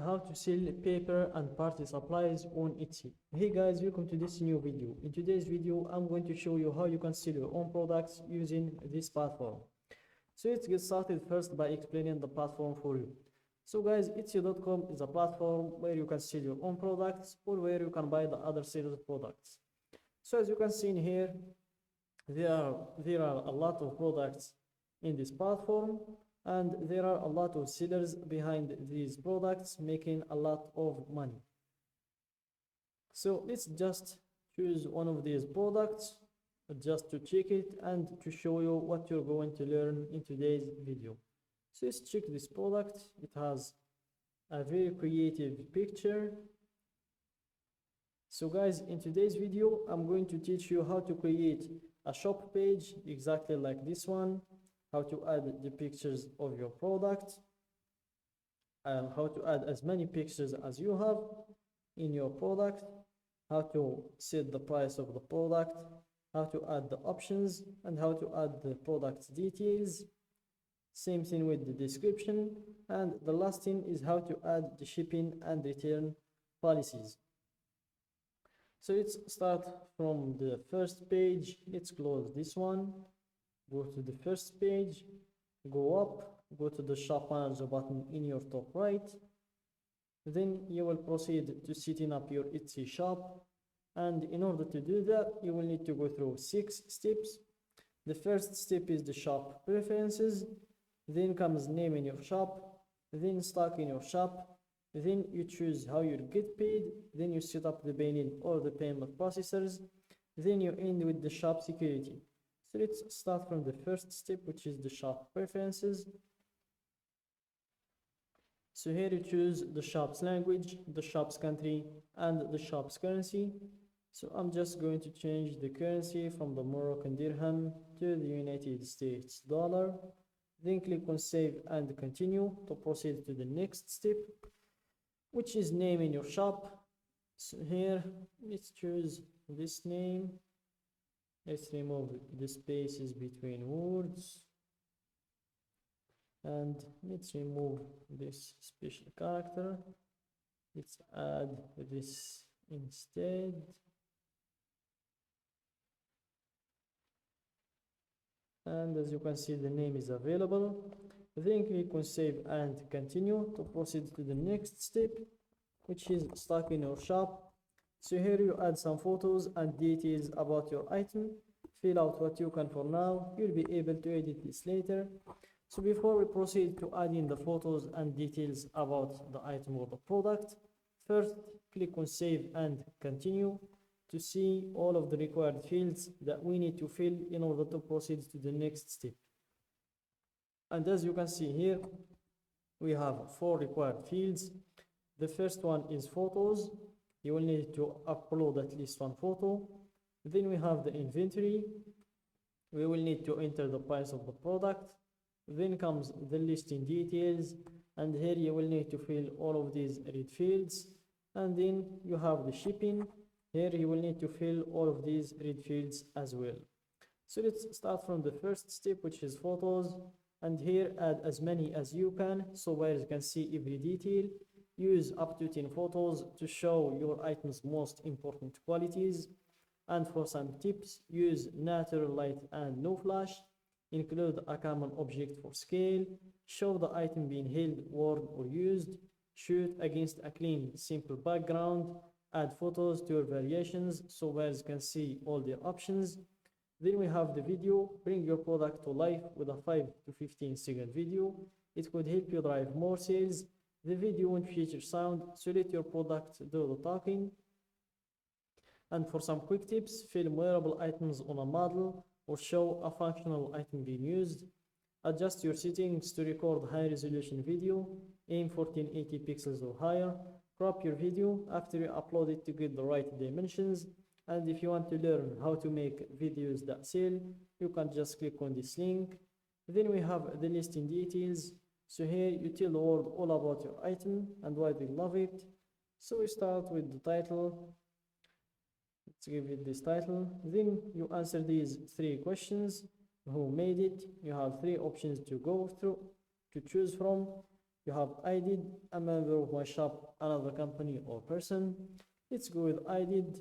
how to sell paper and party supplies on Etsy. Hey guys, welcome to this new video. In today's video, I'm going to show you how you can sell your own products using this platform. So let's get started first by explaining the platform for you. So guys, Etsy.com is a platform where you can sell your own products or where you can buy the other sellers' products. So as you can see in here, there are a lot of products in this platform, and there are a lot of sellers behind these products making a lot of money. So let's just choose one of these products just to check it and to show you what you're going to learn in today's video. So let's check this product. It has a very creative picture. So guys, in today's video, I'm going to teach you how to create a shop page exactly like this one, how to add the pictures of your product, and how to add as many pictures as you have in your product, how to set the price of the product, how to add the options, and how to add the product details. Same thing with the description, and the last thing is how to add the shipping and return policies. So let's start from the first page. Let's close this one, go to the first page, go up, go to the shop manager button in your top right. Then you will proceed to setting up your Etsy shop, and in order to do that you will need to go through 6 steps. The first step is the shop preferences, then comes name in your shop, then stock in your shop, then you choose how you get paid, then you set up the payment or the payment processors, then you end with the shop security. So let's start from the first step, which is the shop preferences. So here you choose the shop's language, the shop's country, and the shop's currency. So I'm just going to change the currency from the Moroccan dirham to the United States dollar. Then click on save and continue to proceed to the next step, which is name in your shop. So here let's choose this name. Let's remove the spaces between words, and let's remove this special character. Let's add this instead. And as you can see, the name is available. Then click on save and continue to proceed to the next step, which is stock in your shop. So here you add some photos and details about your item. Fill out what you can for now. You'll be able to edit this later. So before we proceed to adding the photos and details about the item or the product, first click on save and continue to see all of the required fields that we need to fill in order to proceed to the next step. And as you can see here, we have 4 required fields. The first one is photos. You will need to upload at least 1 photo. Then we have the inventory. We will need to enter the price of the product. Then comes the listing details, and here you will need to fill all of these red fields. And then you have the shipping. Here you will need to fill all of these red fields as well. So let's start from the first step, which is photos, and here add as many as you can so buyers can see every detail. Use up to 10 photos to show your item's most important qualities. And for some tips, use natural light and no flash. Include a common object for scale. Show the item being held, worn, or used. Shoot against a clean, simple background. Add photos to your variations so buyers can see all their options. Then we have the video. Bring your product to life with a 5 to 15 second video. It could help you drive more sales. The video won't feature sound, so let your product do the talking. And for some quick tips, film wearable items on a model or show a functional item being used. Adjust your settings to record high resolution video. Aim for 1080 pixels or higher. Crop your video after you upload it to get the right dimensions. And if you want to learn how to make videos that sell, you can just click on this link. Then we have the listing details. So here you tell the world all about your item and why they love it. So we start with the title. Let's give it this title. Then you answer these 3 questions. Who made it? You have 3 options to go through to choose from. You have I did, a member of my shop, another company or person. Let's go with I did.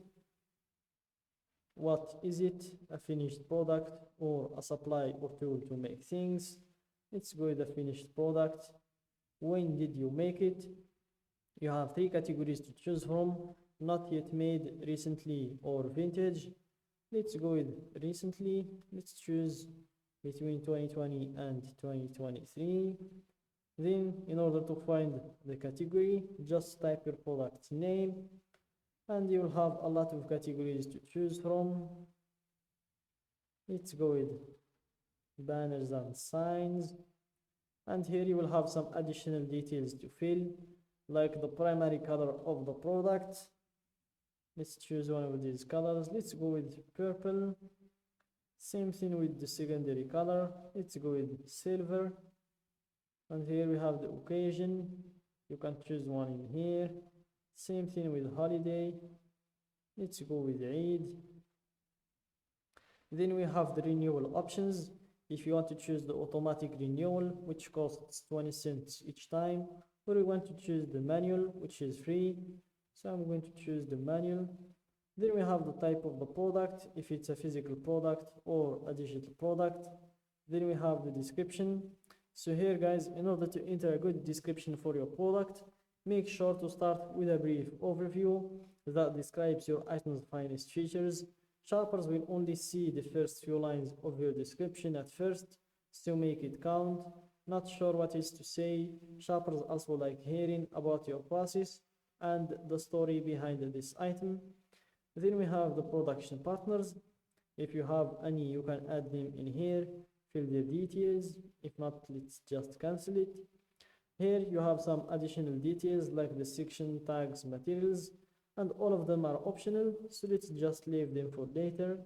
What is it? A finished product or a supply or tool to make things. Let's go with the finished product. When did you make it? You have three categories to choose from: not yet made, recently, or vintage. Let's go with recently. Let's choose between 2020 and 2023. Then, in order to find the category, just type your product name, and you will have a lot of categories to choose from. Let's go with banners and signs, and here you will have some additional details to fill, like the primary color of the product. Let's choose one of these colors. Let's go with purple. Same thing with the secondary color. Let's go with silver. And here we have the occasion. You can choose one in here. Same thing with holiday. Let's go with Eid. Then we have the renewal options. If you want to choose the automatic renewal, which costs 20 cents each time, or you want to choose the manual, which is free. So I'm going to choose the manual. Then we have the type of the product, if it's a physical product or a digital product. Then we have the description. So here guys, in order to enter a good description for your product, make sure to start with a brief overview that describes your item's finest features. Shoppers will only see the first few lines of your description at first, so make it count. Not sure what is to say? Shoppers also like hearing about your process and the story behind this item. Then we have the production partners. If you have any, you can add them in here, fill their details. If not, let's just cancel it. Here you have some additional details like the section, tags, materials, and all of them are optional, so let's just leave them for later.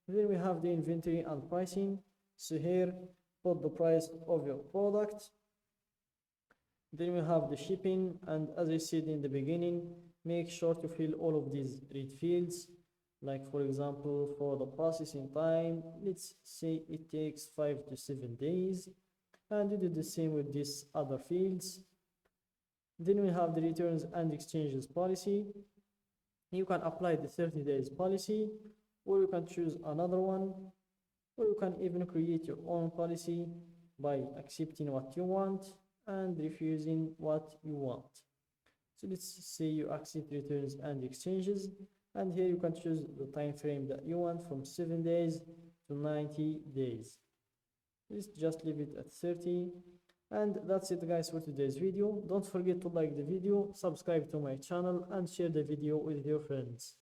Then we have the inventory and pricing. So here, put the price of your product. Then we have the shipping, and as I said in the beginning, make sure to fill all of these read fields. Like for example, for the processing time, let's say it takes 5 to 7 days. And you do the same with these other fields. Then we have the returns and exchanges policy. You can apply the 30 days policy, or you can choose another one, or you can even create your own policy by accepting what you want and refusing what you want. So let's say you accept returns and exchanges, and here you can choose the time frame that you want from 7 days to 90 days. Let's just leave it at 30. And that's it guys for today's video. Don't forget to like the video, subscribe to my channel, and share the video with your friends.